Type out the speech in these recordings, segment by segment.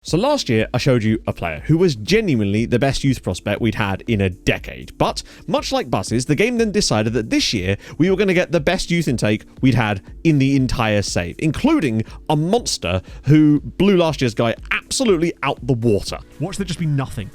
So last year, I showed you a player who was genuinely the best youth prospect we'd had in a decade. But, much like buses, the game then decided that this year, we were going to get the best youth intake we'd had in the entire save, including a monster who blew last year's guy absolutely out the water. Watch there just be nothing.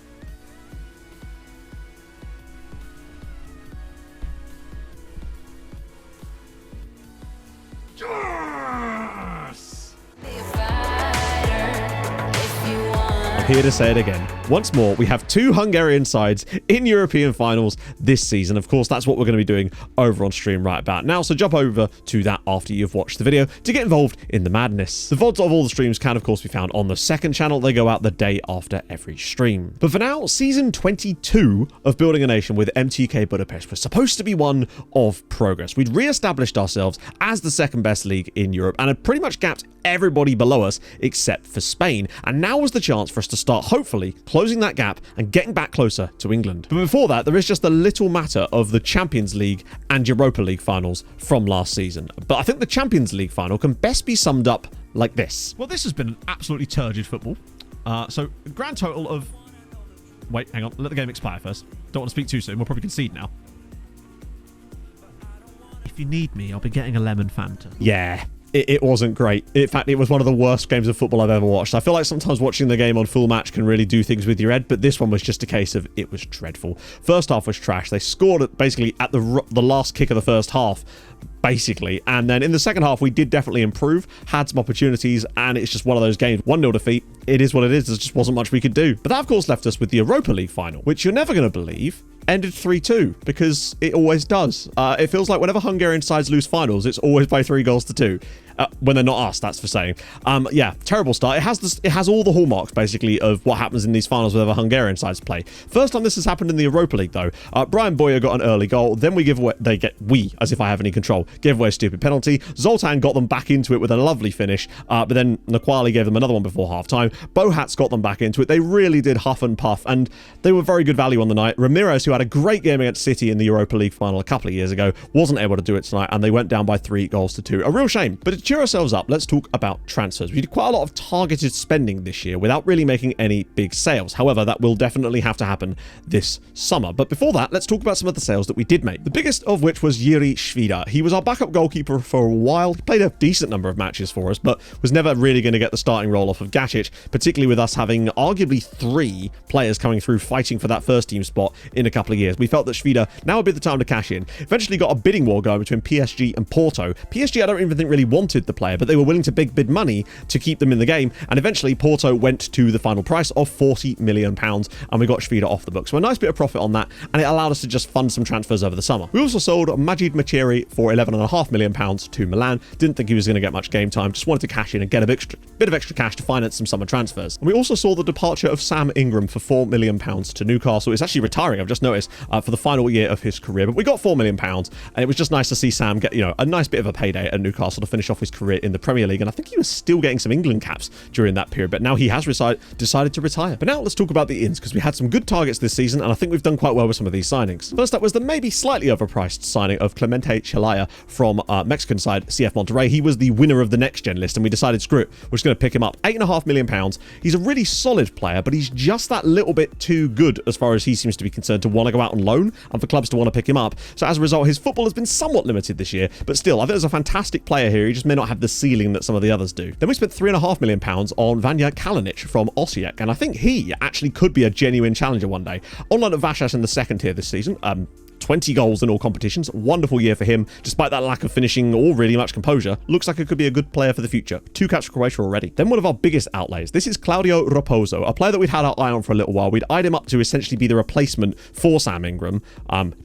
Here to say it again. Once more, we have two Hungarian sides in European finals this season. Of course, that's what we're going to be doing over on stream right about now. So jump over to that after you've watched the video to get involved in the madness. The VODs of all the streams can, of course, be found on the second channel. They go out the day after every stream. But for now, season 22 of Building a Nation with MTK Budapest was supposed to be one of progress. We'd re-established ourselves as the second best league in Europe and had pretty much gapped everybody below us except for Spain. And now was the chance for us to start hopefully closing that gap and getting back closer to England. But before that, there is just a little matter of the Champions League and Europa League finals from last season. But I think the Champions League final can best be summed up like this. Well, this has been absolutely turgid football. So grand total of... Wait, hang on. Let the game expire first. Don't want to speak too soon. We'll probably concede now. If you need me, I'll be getting a lemon Fanta. Yeah. It wasn't great. In fact, it was one of the worst games of football I've ever watched. I feel like sometimes watching the game on full match can really do things with your head, but this one was just a case of it was dreadful. First half was trash. They scored basically at the last kick of the first half, basically. And then in the second half, we did definitely improve, had some opportunities, and it's just one of those games. 1-0 defeat. It is what it is. There just wasn't much we could do. But that, of course, left us with the Europa League final, which you're never going to believe ended 3-2, because it always does. It feels like whenever Hungarian sides lose finals, it's always by 3-2. When they're not us, that's for saying. Yeah, terrible start. It has all the hallmarks, basically, of what happens in these finals whenever Hungarian sides play. First time this has happened in the Europa League, though. Brian Boyer got an early goal. Then we, as if I have any control, gave away a stupid penalty. Zoltan got them back into it with a lovely finish. But then Naquali gave them another one before half-time. Bohat's got them back into it. They really did huff and puff, and they were very good value on the night. Ramirez, who had a great game against City in the Europa League final a couple of years ago, wasn't able to do it tonight, and they went down by 3-2. A real shame. But to cheer ourselves up, let's talk about transfers. We did quite a lot of targeted spending this year without really making any big sales. However, that will definitely have to happen this summer. But before that, let's talk about some of the sales that we did make. The biggest of which was Jiří Švída. He was our backup goalkeeper for a while. He played a decent number of matches for us, but was never really going to get the starting role off of Gacic, particularly with us having arguably 3 players coming through fighting for that first team spot in a couple of years. We felt that Švída now would be the time to cash in. Eventually got a bidding war going between PSG and Porto. PSG, I don't even think really wanted the player, but they were willing to bid money to keep them in the game, and eventually Porto went to the final price of £40 million, and we got Švída off the book. So a nice bit of profit on that, and it allowed us to just fund some transfers over the summer. We also sold Majid Machiri for £11.5 million to Milan. Didn't think he was going to get much game time, just wanted to cash in and get a bit of extra cash to finance some summer transfers. And we also saw the departure of Sam Ingram for £4 million to Newcastle. He's actually retiring, I've just noticed, for the final year of his career, but we got £4 million, and it was just nice to see Sam get, a nice bit of a payday at Newcastle to finish off his career in the Premier League, and I think he was still getting some England caps during that period, but now he has decided to retire. But now let's talk about the ins, because we had some good targets this season, and I think we've done quite well with some of these signings. First up was the maybe slightly overpriced signing of Clemente Chelaya from Mexican side CF Monterrey. He was the winner of the next gen list, and we decided, screw it, we're just going to pick him up. £8.5 million. He's a really solid player, but he's just that little bit too good as far as he seems to be concerned to want to go out on loan and for clubs to want to pick him up. So as a result, his football has been somewhat limited this year, but still, I think there's a fantastic player here. He just may not have the ceiling that some of the others do. Then we spent £3.5 million on Vanja Kalinic from Osijek, and I think he actually could be a genuine challenger one day. Online at Vasas in the second tier this season. 20 goals in all competitions. Wonderful year for him, despite that lack of finishing or really much composure. Looks like it could be a good player for the future. 2 caps for Croatia already. Then one of our biggest outlays. This is Claudio Raposo, a player that we'd had our eye on for a little while. We'd eyed him up to essentially be the replacement for Sam Ingram.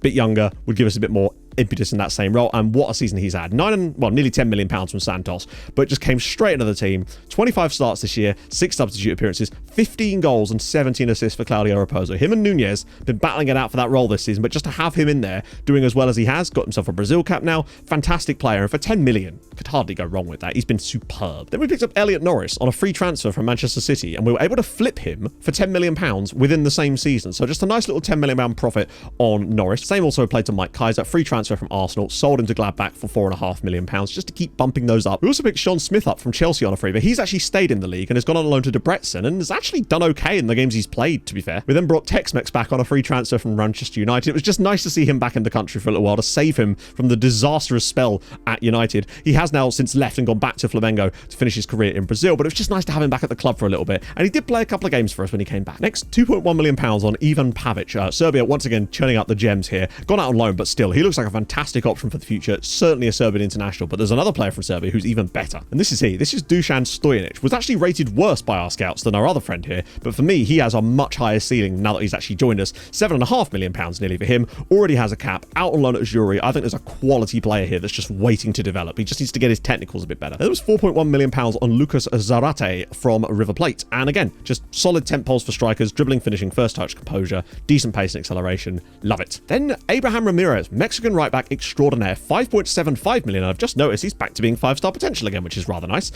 Bit younger, would give us a bit more impetus in that same role, and what a season he's had. Nearly £10 million from Santos, but just came straight into the team. 25 starts this year, 6 substitute appearances, 15 goals and 17 assists for Claudio Raposo. Him and Nunez been battling it out for that role this season, but just to have him in there doing as well as he has, got himself a Brazil cap now, fantastic player, and for 10 million, could hardly go wrong with that. He's been superb. Then we picked up Elliot Norris on a free transfer from Manchester City, and we were able to flip him for £10 million within the same season. So just a nice little £10 million profit on Norris. Same also applied to Mike Kaiser, free transfer transfer from Arsenal, sold him to Gladbach for £4.5 million just to keep bumping those up. We also picked Sean Smith up from Chelsea on a free, but he's actually stayed in the league and has gone on loan to Debrecen and has actually done okay in the games he's played, to be fair. We then brought Tex-Mex back on a free transfer from Manchester United. It was just nice to see him back in the country for a little while to save him from the disastrous spell at United. He has now since left and gone back to Flamengo to finish his career in Brazil, but it was just nice to have him back at the club for a little bit, and he did play a couple of games for us when he came back. Next, £2.1 million on Ivan Pavic. Serbia once again churning up the gems here. Gone out on loan, but still, he looks like a fantastic option for the future. Certainly a Serbian international, but there's another player from Serbia who's even better. And this is he. This is Dusan Stojanic. Was actually rated worse by our scouts than our other friend here, but for me, he has a much higher ceiling now that he's actually joined us. £7.5 million nearly for him. Already has a cap. Out on loan at Jury. I think there's a quality player here that's just waiting to develop. He just needs to get his technicals a bit better. There was £4.1 million on Lucas Zarate from River Plate. And again, just solid temp poles for strikers, dribbling, finishing, first touch, composure, decent pace and acceleration. Love it. Then Abraham Ramirez, Mexican right back extraordinaire, £5.75 million. I've just noticed he's back to being 5-star potential again, which is rather nice.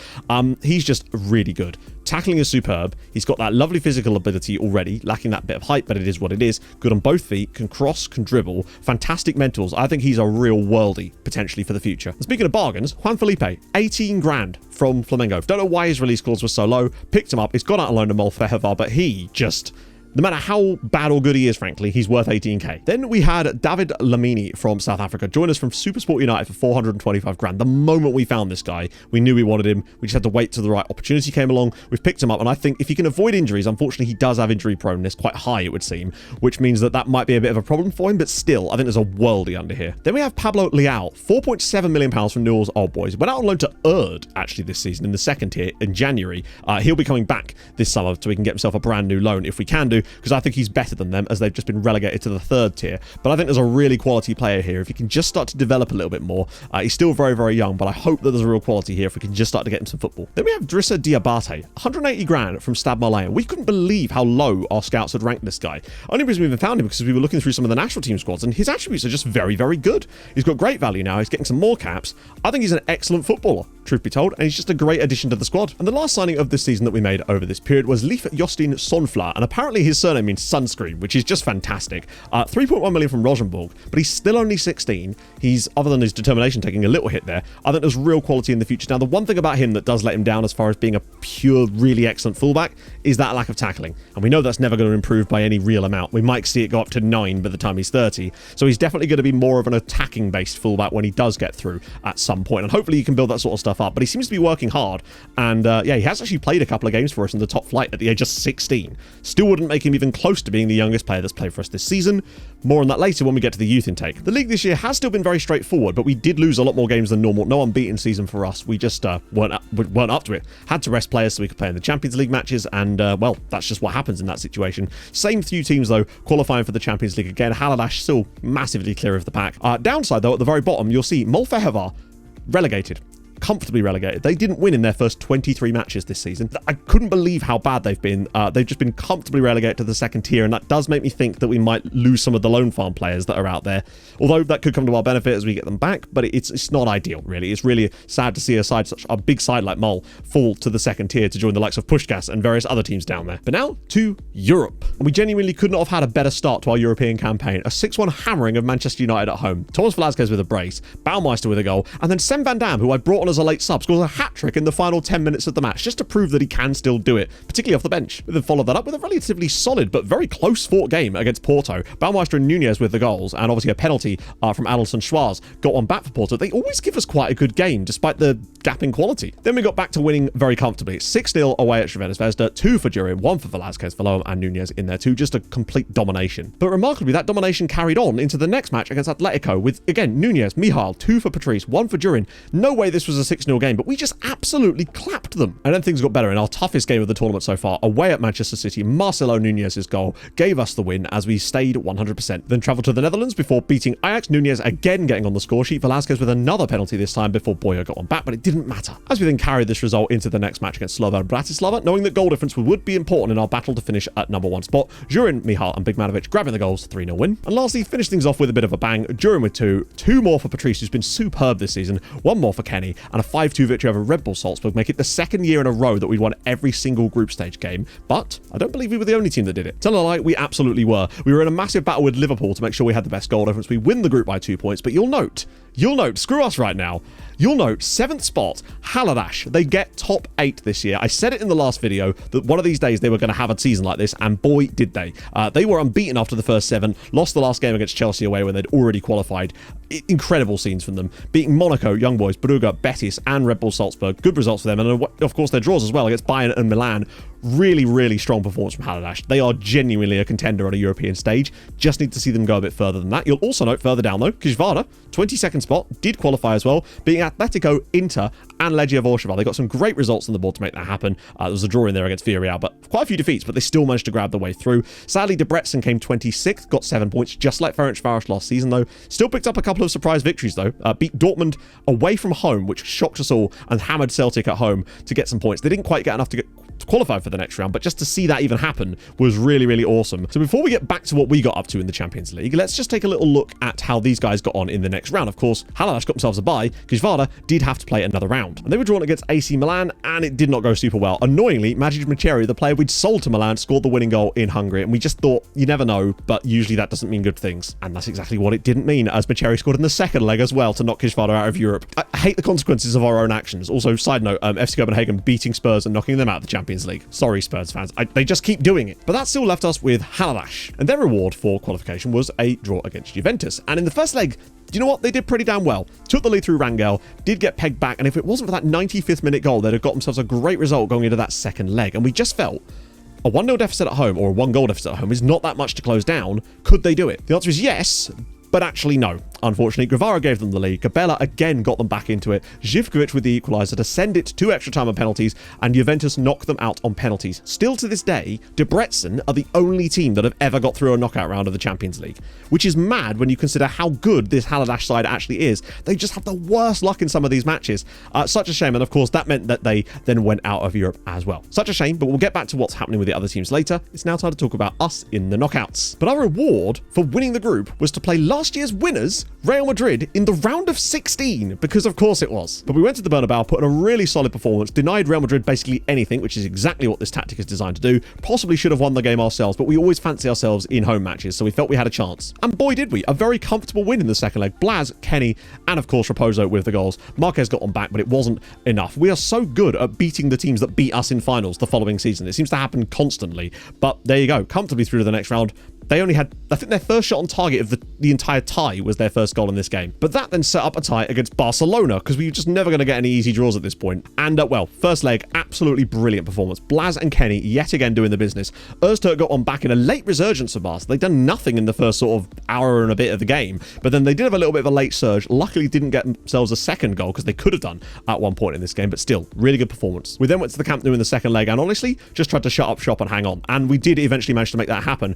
He's just really good. Tackling is superb. He's got that lovely physical ability already, lacking that bit of height, but it is what it is. Good on both feet, can cross, can dribble. Fantastic mentals. I think he's a real worldie, potentially, for the future. And speaking of bargains, Juan Felipe, 18 grand from Flamengo. Don't know why his release clause was so low. Picked him up. He's gone out on loan to Molfehovar, but he just... no matter how bad or good he is, frankly, he's worth 18k. Then we had David Lamini from South Africa join us from Supersport United for 425 grand. The moment we found this guy, we knew we wanted him. We just had to wait till the right opportunity came along. We've picked him up, and I think if he can avoid injuries, unfortunately, he does have injury proneness, quite high, it would seem, which means that might be a bit of a problem for him, but still, I think there's a worldie under here. Then we have Pablo Leao, £4.7 million from Newell's Old Boys. Went out on loan to Erd, actually, this season in the second tier in January. He'll be coming back this summer so he can get himself a brand new loan if we can do, because I think he's better than them as they've just been relegated to the third tier. But I think there's a really quality player here. If he can just start to develop a little bit more, he's still very, very young, but I hope that there's a real quality here if we can just start to get him some football. Then we have Drissa Diabate, 180 grand from Stade Malien. We couldn't believe how low our scouts had ranked this guy. Only reason we even found him because we were looking through some of the national team squads, and his attributes are just very, very good. He's got great value now. He's getting some more caps. I think he's an excellent footballer, truth be told, and he's just a great addition to the squad. And the last signing of this season that we made over this period was Leif Jostin Sonfla, and apparently his surname means sunscreen, which is just fantastic. 3.1 million from Rosenborg, but he's still only 16. He's, other than his determination taking a little hit there, I think there's real quality in the future. Now, the one thing about him that does let him down as far as being a pure, really excellent fullback is that lack of tackling. And we know that's never going to improve by any real amount. We might see it go up to 9 by the time he's 30. So he's definitely going to be more of an attacking-based fullback when he does get through at some point. And hopefully he can build that sort of stuff up. But he seems to be working hard. And yeah, he has actually played a couple of games for us in the top flight at the age of 16. Still wouldn't make him even close to being the youngest player that's played for us this season. More on that later when we get to the youth intake. The league this year has still been very straightforward, but we did lose a lot more games than normal. No unbeaten season for us. We just weren't up to it. Had to rest players so we could play in the Champions League matches, and well, that's just what happens in that situation. Same few teams though qualifying for the Champions League again. Haladash still massively clear of the pack. Downside though, at the very bottom, you'll see Molfehovar relegated. Comfortably relegated. They didn't win in their first 23 matches this season. I couldn't believe how bad they've been. They've just been comfortably relegated to the second tier, and that does make me think that we might lose some of the loan farm players that are out there. Although that could come to our benefit as we get them back, but it's not ideal, really. It's really sad to see such a big side like Mol fall to the second tier to join the likes of Pushkas and various other teams down there. But now to Europe. And we genuinely could not have had a better start to our European campaign. A 6-1 hammering of Manchester United at home. Thomas Velasquez with a brace, Baumeister with a goal, and then Sem van Dam, who I brought on as a late sub, scores a hat-trick in the final 10 minutes of the match, just to prove that he can still do it, particularly off the bench. We then followed that up with a relatively solid but very close-fought game against Porto. Baumeister and Nunez with the goals, and obviously a penalty from Adelson Schwarz got one back for Porto. They always give us quite a good game, despite the gap in quality. Then we got back to winning very comfortably. 6-0 away at Crvena Zvezda, 2 for Durin, 1 for Velasquez, Valom and Nunez in there too. Just a complete domination. But remarkably, that domination carried on into the next match against Atletico with, again, Nunez, Michal, 2 for Patrice, 1 for Durin. No way this was a 6-0 game, but we just absolutely clapped them. And then things got better in our toughest game of the tournament so far. Away at Manchester City, Marcelo Nunez's goal gave us the win as we stayed 100%. Then travelled to the Netherlands before beating Ajax. Nunez again getting on the score sheet. Velasquez with another penalty this time before Boyo got one back, but it didn't matter. As we then carried this result into the next match against Slovan Bratislava, knowing that goal difference would be important in our battle to finish at number 1 spot. Durin, Michal and Bigmanovic grabbing the goals, 3-0 win. And lastly, finished things off with a bit of a bang. Durin with 2 more for Patrice, who's been superb this season, 1 more for Kenny, and a 5-2 victory over Red Bull Salzburg make it the second year in a row that we'd won every single group stage game. But I don't believe we were the only team that did it. Tell a lie, we absolutely were. We were in a massive battle with Liverpool to make sure we had the best goal difference. We win the group by 2 points, but you'll note, screw us right now, you'll note 7th spot, Haladash. They get top 8 this year. I said it in the last video that one of these days they were going to have a season like this, and boy, did they. They were unbeaten after the first 7, lost the last game against Chelsea away when they'd already qualified. Incredible scenes from them. Beating Monaco, Young Boys, Brugge, Betis, and Red Bull Salzburg. Good results for them, and of course their draws as well against Bayern and Milan. Really, really strong performance from Haladash. They are genuinely a contender on a European stage. Just need to see them go a bit further than that. You'll also note further down though, Kijvara, 22nd spot, did qualify as well, beating Atletico, Inter, and Legia Warsaw. They got some great results on the board to make that happen. There was a draw in there against Villarreal, but quite a few defeats, but they still managed to grab their way through. Sadly, Debrecen came 26th, got 7 points, just like Ferencváros last season though. Still picked up a couple of surprise victories though. Beat Dortmund away from home, which shocked us all, and hammered Celtic at home to get some points. They didn't quite get enough to qualify for the next round, but just to see that even happen was really, really awesome. So before we get back to what we got up to in the Champions League, let's just take a little look at how these guys got on in the next round. Of course, Haladash got themselves a bye, Kijvara did have to play another round. And they were drawn against AC Milan, and it did not go super well. Annoyingly, Maciej Macheri, the player we'd sold to Milan, scored the winning goal in Hungary, and we just thought, you never know, but usually that doesn't mean good things. And that's exactly what it didn't mean, as Macheri scored in the second leg as well to knock Kijvara out of Europe. I hate the consequences of our own actions. Also, side note, FC Copenhagen beating Spurs and knocking them out of the Champions League. Sorry, Spurs fans. They just keep doing it. But that still left us with Haladash. And their reward for qualification was a draw against Juventus. And in the first leg, you know what? They did pretty damn well. Took the lead through Rangel, did get pegged back, and if it wasn't for that 95th minute goal, they'd have got themselves a great result going into that second leg. And we just felt a 1-0 deficit at home, or a 1-goal deficit at home, is not that much to close down. Could they do it? The answer is yes, but actually no. Unfortunately, Gravara gave them the lead. Gabella again got them back into it. Živkovic with the equaliser to send it to extra time on penalties, and Juventus knocked them out on penalties. Still to this day, Debrecen are the only team that have ever got through a knockout round of the Champions League, which is mad when you consider how good this Haladash side actually is. They just have the worst luck in some of these matches. Such a shame, and of course that meant that they then went out of Europe as well. Such a shame, but we'll get back to what's happening with the other teams later. It's now time to talk about us in the knockouts. But our reward for winning the group was to play last year's winners, Real Madrid, in the round of 16, because of course it was. But we went to the Bernabeu, put in a really solid performance, denied Real Madrid basically anything, which is exactly what this tactic is designed to do. Possibly should have won the game ourselves, but we always fancy ourselves in home matches, so we felt we had a chance. And boy did we, a very comfortable win in the second leg. Blas, Kenny, and of course Raposo with the goals. Marquez got on back, but it wasn't enough. We are so good at beating the teams that beat us in finals the following season. It seems to happen constantly, but there you go, comfortably through to the next round. They only had, I think their first shot on target of the entire tie was their first goal in this game. But that then set up a tie against Barcelona, because we were just never going to get any easy draws at this point. And, well, first leg, absolutely brilliant performance. Blas and Kenny yet again doing the business. Öztürk got on back in a late resurgence of Barca. They'd done nothing in the first sort of hour and a bit of the game, but then they did have a little bit of a late surge. Luckily didn't get themselves a second goal, because they could have done at one point in this game, but still, really good performance. We then went to the Camp Nou in the second leg, and honestly, just tried to shut up shop and hang on. And we did eventually manage to make that happen.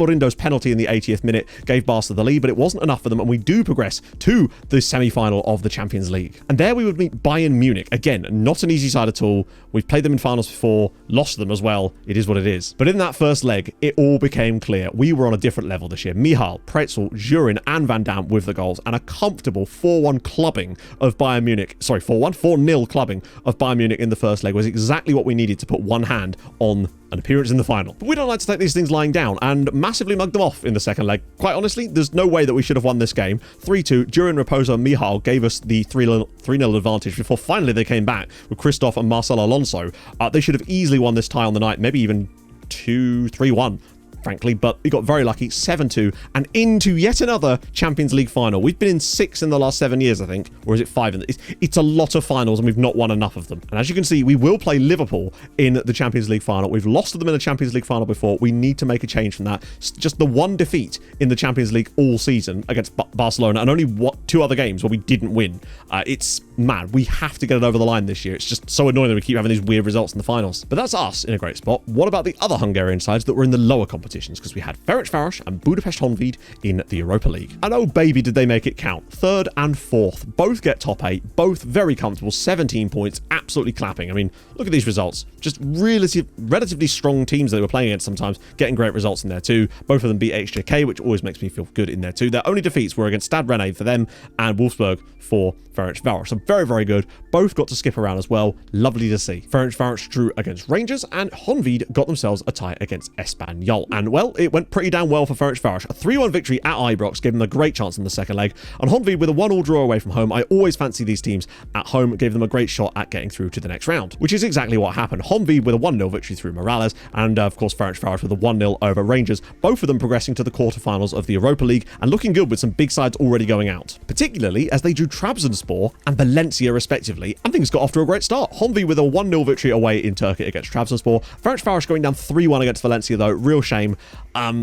Almorindo's penalty in the 80th minute gave Barca the lead, but it wasn't enough for them, and we do progress to the semi-final of the Champions League. And there we would meet Bayern Munich. Again, not an easy side at all. We've played them in finals before, lost them as well. It is what it is. But in that first leg, it all became clear. We were on a different level this year. Mihal, Pretzel, Jurin, and Van Dam with the goals, and a comfortable 4-1 clubbing of Bayern Munich. Sorry, 4-0 clubbing of Bayern Munich in the first leg was exactly what we needed to put one hand on an appearance in the final. But we don't like to take these things lying down, and massively mugged them off in the second leg. Quite honestly, there's no way that we should have won this game. 3-2, Jurin, Raposo, and Mihal gave us the 3-0 advantage before finally they came back with Christoph and Marcelo Alonso. They should have easily won this tie on the night, maybe even 2-3-1. Frankly, but we got very lucky, 7-2, and into yet another Champions League final. We've been in 6 in the last 7 years, I think, or is it 5? It's a lot of finals, and we've not won enough of them. And as you can see, we will play Liverpool in the Champions League final. We've lost to them in the Champions League final before. We need to make a change from that. It's just the one defeat in the Champions League all season against Barcelona, and only 2 other games where we didn't win. It's mad. We have to get it over the line this year. It's just so annoying that we keep having these weird results in the finals. But that's us in a great spot. What about the other Hungarian sides that were in the lower competition? competitions because we had Ferencváros and Budapest Honvéd in the Europa League. And oh baby, did they make it count. 3rd and 4th, both get top 8, both very comfortable, 17 points, absolutely clapping. I mean, look at these results. Just relatively strong teams they were playing against sometimes, getting great results in there too. Both of them beat HJK, which always makes me feel good in there too. Their only defeats were against Stade Rennais for them and Wolfsburg for Ferencváros. So very, very good. Both got to skip around as well. Lovely to see. Ferencváros drew against Rangers and Honvéd got themselves a tie against Espanyol. And well, it went pretty damn well for Ferencváros. A 3-1 victory at Ibrox gave them a great chance in the second leg. And Honvéd with a 1-1 draw away from home. I always fancy these teams at home, gave them a great shot at getting through to the next round, which is exactly what happened. Honvéd with a 1-0 victory through Morales and of course Ferencváros with a 1-0 over Rangers. Both of them progressing to the quarterfinals of the Europa League and looking good with some big sides already going out, particularly as they drew Trabzonspor and Valencia respectively, and things got off to a great start. Honvéd with a 1-0 victory away in Turkey against Trabzonspor. Ferencváros going down 3-1 against Valencia though, real shame.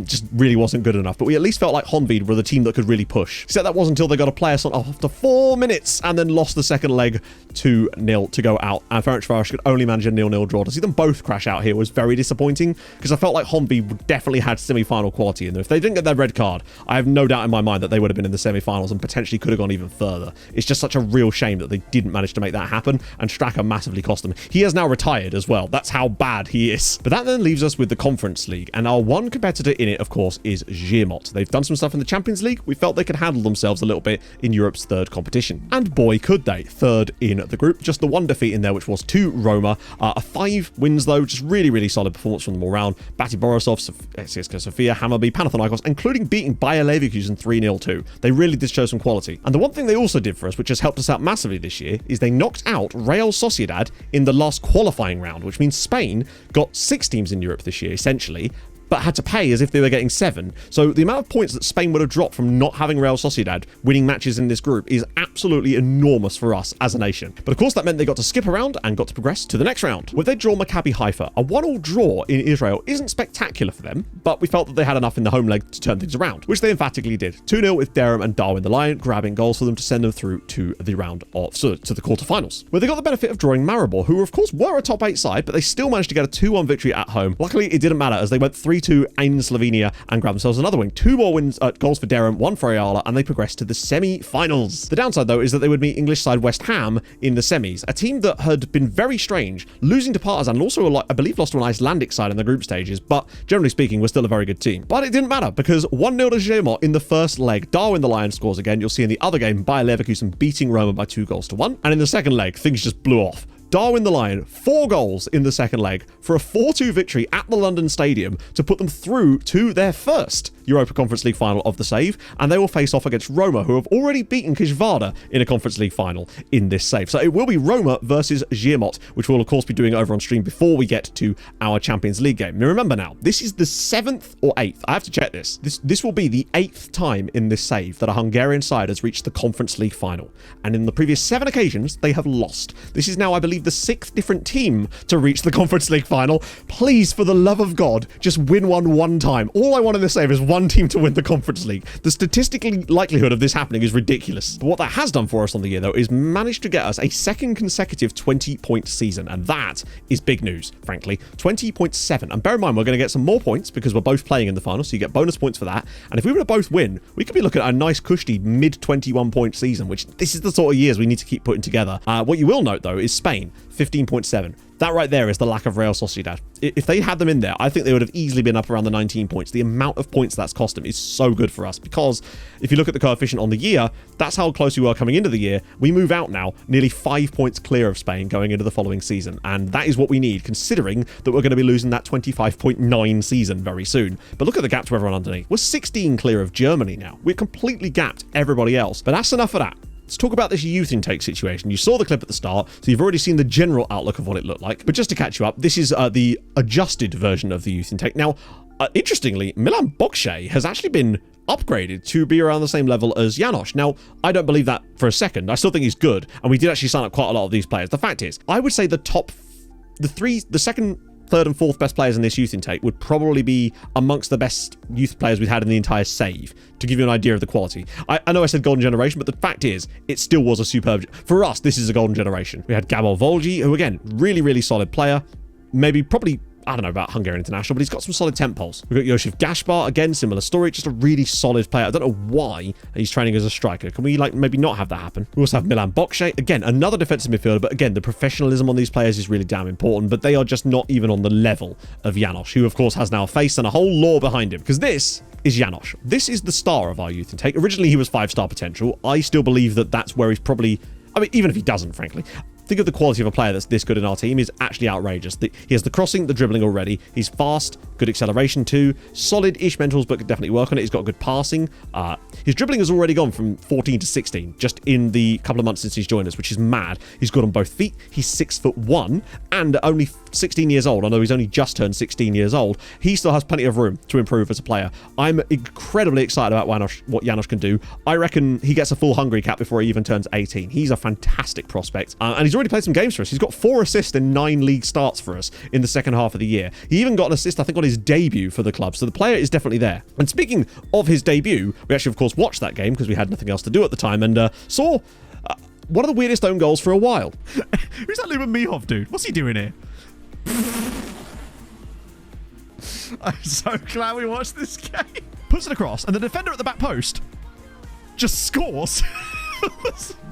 Just really wasn't good enough, but we at least felt like Honvéd were the team that could really push. Except that wasn't until they got a player sent off after 4 minutes and then lost the second leg 2-0 to go out, and Ferencváros could only manage a 0-0 draw. To see them both crash out here was very disappointing because I felt like Honvéd definitely had semi-final quality in them. If they didn't get their red card, I have no doubt in my mind that they would have been in the semi-finals and potentially could have gone even further. It's just such a real shame that they didn't manage to make that happen, and Straka massively cost them. He has now retired as well. That's how bad he is. But that then leaves us with the Conference League, and our one competitor in it, of course, is Zirmot. They've done some stuff in the Champions League. We felt they could handle themselves a little bit in Europe's 3rd competition. And boy, could they. 3rd in the group. Just the one defeat in there, which was to Roma. 5 wins, though. Just really, really solid performance from them all round. Bati Borisov, CSKA Sofia, Hammarby, Panathinaikos, including beating Bayer Leverkusen 3-0 too. They really did show some quality. And the one thing they also did for us, which has helped us out massively this year, is they knocked out Real Sociedad in the last qualifying round, which means Spain got 6 teams in Europe this year, essentially, but had to pay as if they were getting 7. So the amount of points that Spain would have dropped from not having Real Sociedad winning matches in this group is absolutely enormous for us as a nation. But of course that meant they got to skip around and got to progress to the next round, where they draw Maccabi Haifa. A 1-1 draw in Israel isn't spectacular for them, but we felt that they had enough in the home leg to turn things around, which they emphatically did. 2-0 with Durham and Darwin the Lion grabbing goals for them to send them through to the round of, to the quarterfinals, where they got the benefit of drawing Maribor, who of course were a top 8 side, but they still managed to get a 2-1 victory at home. Luckily it didn't matter as they went 3-2 in Slovenia and grabbed themselves another win. 2 more wins, goals for Durham, 1 for Ayala, and they progressed to the semi-finals. The downside though is that they would meet English side West Ham in the semis, a team that had been very strange, losing to Partizan and also I believe lost to an Icelandic side in the group stages, but generally speaking was still a very good team. But it didn't matter because 1-0 to Zirmot in the first leg. Darwin the Lion scores again. You'll see in the other game Bayer Leverkusen beating Roma by 2-1, and in the second leg things just blew off. Darwin the Lion, 4 goals in the second leg for a 4-2 victory at the London Stadium to put them through to their first Europa Conference League final of the save, and they will face off against Roma, who have already beaten Kizvada in a Conference League final in this save. So it will be Roma versus Zirmot, which we'll of course be doing over on stream before we get to our Champions League game. Now remember now, this is the 7th or 8th. I have to check this. This will be the 8th time in this save that a Hungarian side has reached the Conference League final, and in the previous 7 occasions they have lost. This is now, I believe, the 6th different team to reach the Conference League final. Please, for the love of God, just win one time. All I want in this save is one team to win the Conference League. The statistical likelihood of this happening is ridiculous. But what that has done for us on the year, though, is managed to get us a second consecutive 20-point season, and that is big news, frankly. 20.7. And bear in mind, we're going to get some more points because we're both playing in the final, so you get bonus points for that. And if we were to both win, we could be looking at a nice cushy mid-21-point season, which this is the sort of years we need to keep putting together. What you will note, though, is Spain, 15.7. That right there is the lack of Real Sociedad. If they had them in there, I think they would have easily been up around the 19 points. The amount of points that's cost them is so good for us because if you look at the coefficient on the year, that's how close we were coming into the year. We move out now nearly 5 points clear of Spain going into the following season, and that is what we need considering that we're going to be losing that 25.9 season very soon. But look at the gap to everyone underneath. We're 16 clear of Germany now. We're completely gapped everybody else, but that's enough of that. Let's talk about this youth intake situation. You saw the clip at the start, so you've already seen the general outlook of what it looked like. But just to catch you up, this is the adjusted version of the youth intake. Now, interestingly, Milan Bokše has actually been upgraded to be around the same level as János. Now, I don't believe that for a second. I still think he's good, and we did actually sign up quite a lot of these players. The fact is, I would say the second, third and fourth best players in this youth intake would probably be amongst the best youth players we've had in the entire save, to give you an idea of the quality. I know I said golden generation, but the fact is, it still was a superb... For us, this is a golden generation. We had Gabor Volgi, who again, really, really solid player. Maybe probably I don't know about Hungarian international, but he's got some solid temp poles. We've got Josef Gaspar, again, similar story, just a really solid player. I don't know why he's training as a striker. Can we like maybe not have that happen? We also have Milan Bokše, again, another defensive midfielder, but again, the professionalism on these players is really damn important, but they are just not even on the level of János, who of course has now a face and a whole lore behind him, because this is János. This is the star of our youth intake. Originally, he was 5-star potential. I still believe that that's where he's probably, I mean, even if he doesn't, frankly, think of the quality of a player that's this good in our team is actually outrageous. He has the crossing, the dribbling already. He's fast, good acceleration too. Solid-ish mentals, but could definitely work on it. He's got good passing. His dribbling has already gone from 14 to 16 just in the couple of months since he's joined us, which is mad. He's good on both feet. He's 6'1" and only 16 years old. Although he's only just turned 16 years old, he still has plenty of room to improve as a player. I'm incredibly excited about what János can do. I reckon he gets a full Hungary cap before he even turns 18. He's a fantastic prospect, and he's already played some games for us. He's got 4 assists in 9 league starts for us in the second half of the year. He even got an assist, I think, on his debut for the club, so the player is definitely there. And speaking of his debut, we actually, of course, watched that game because we had nothing else to do at the time, and saw one of the weirdest own goals for a while. Who's that Lumen Mihov dude? What's he doing here? I'm so glad we watched this game. Puts it across, and the defender at the back post just scores.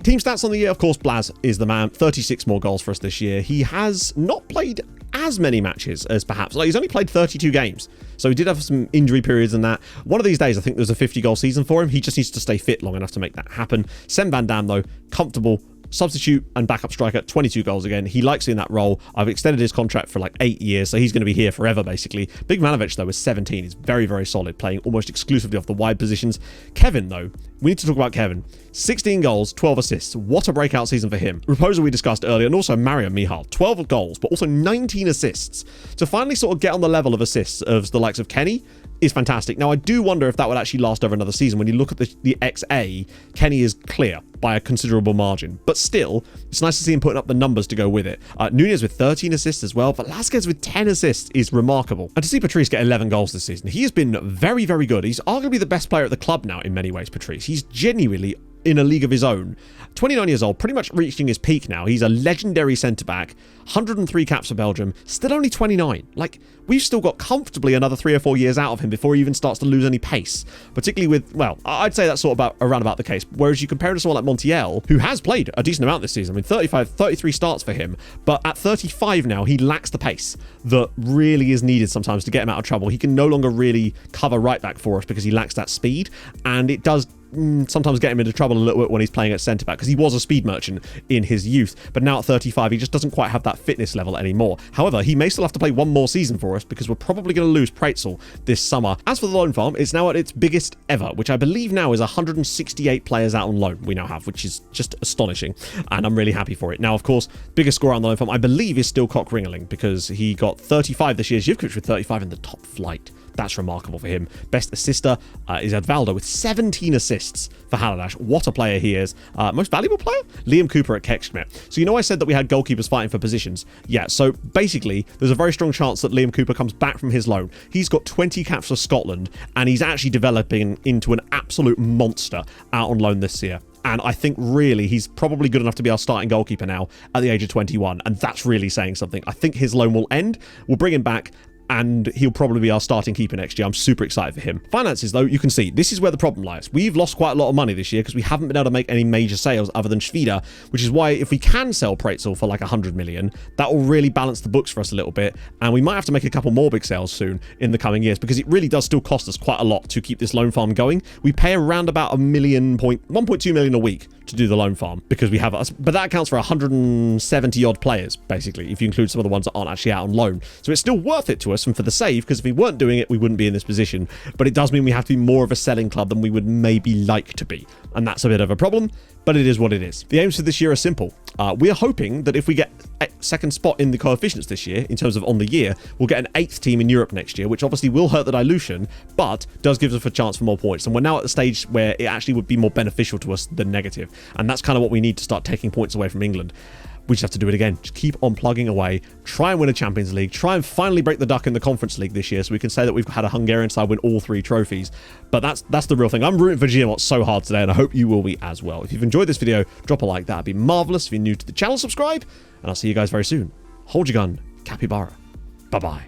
Team stats on the year, of course, Blaz is the man. 36 more goals for us this year. He has not played as many matches as perhaps. Like, he's only played 32 games. So he did have some injury periods in that. One of these days, I think there's a 50-goal season for him. He just needs to stay fit long enough to make that happen. Sem Van Dam, though, comfortable substitute and backup striker, 22 goals again. He likes in that role. I've extended his contract for like 8 years, so he's going to be here forever, basically. Big Manovic, though, is 17. He's very, very solid, playing almost exclusively off the wide positions. Kevin, though, we need to talk about Kevin. 16 goals, 12 assists. What a breakout season for him. Raposa we discussed earlier, and also Mario Mihal. 12 goals, but also 19 assists. To finally sort of get on the level of assists of the likes of Kenny is fantastic. Now, I do wonder if that would actually last over another season. When you look at the XA, Kenny is clear by a considerable margin. But still, it's nice to see him putting up the numbers to go with it. Nunez with 13 assists as well. Velasquez with 10 assists is remarkable. And to see Patrice get 11 goals this season, he has been very, very good. He's arguably the best player at the club now in many ways, Patrice. He's genuinely in a league of his own. 29 years old, pretty much reaching his peak now. He's a legendary centre-back, 103 caps for Belgium, still only 29. Like, we've still got comfortably another 3 or 4 years out of him before he even starts to lose any pace. Particularly with, well, I'd say that's sort of around about the case. Whereas you compare it to someone like Montiel, who has played a decent amount this season. I mean, 33 starts for him. But at 35 now, he lacks the pace that really is needed sometimes to get him out of trouble. He can no longer really cover right back for us because he lacks that speed. And it does sometimes get him into trouble a little bit when he's playing at centre-back, because he was a speed merchant in his youth, but now at 35 he just doesn't quite have that fitness level anymore. However, he may still have to play one more season for us because we're probably going to lose Preitzel this summer. As for the loan farm, it's now at its biggest ever, which I believe now is 168 players out on loan we now have, which is just astonishing, and I'm really happy for it. Now, of course, biggest scorer on the loan farm I believe is still Koch Ringerling, because he got 35 this year. Zivkovic with 35 in the top flight. That's remarkable for him. Best assister is Edvaldo with 17 assists for Haladash. What a player he is. Most valuable player? Liam Cooper at Kekschmidt. So you know I said that we had goalkeepers fighting for positions? Yeah, so basically there's a very strong chance that Liam Cooper comes back from his loan. He's got 20 caps for Scotland, and he's actually developing into an absolute monster out on loan this year. And I think really he's probably good enough to be our starting goalkeeper now at the age of 21. And that's really saying something. I think his loan will end. We'll bring him back, and he'll probably be our starting keeper next year. I'm super excited for him. Finances, though, you can see, this is where the problem lies. We've lost quite a lot of money this year because we haven't been able to make any major sales other than Schwida, which is why if we can sell Preitzel for like 100 million, that will really balance the books for us a little bit. And we might have to make a couple more big sales soon in the coming years, because it really does still cost us quite a lot to keep this loan farm going. We pay around about 1.2 million a week to do the loan farm, because we have us, but that accounts for 170 odd players, basically, if you include some of the ones that aren't actually out on loan. So it's still worth it to us and for the save, because if we weren't doing it, we wouldn't be in this position. But it does mean we have to be more of a selling club than we would maybe like to be. And that's a bit of a problem, but it is what it is. The aims for this year are simple. We are hoping that if we get a second spot in the coefficients this year, in terms of on the year, we'll get an 8th team in Europe next year, which obviously will hurt the dilution, but does give us a chance for more points. And we're now at the stage where it actually would be more beneficial to us than negative. And that's kind of what we need to start taking points away from England. We just have to do it again. Just keep on plugging away. Try and win a Champions League. Try and finally break the duck in the Conference League this year, so we can say that we've had a Hungarian side win all 3 trophies. But that's the real thing. I'm rooting for Giamot so hard today, and I hope you will be as well. If you've enjoyed this video, drop a like. That'd be marvelous. If you're new to the channel, subscribe, and I'll see you guys very soon. Hold your gun. Capybara. Bye-bye.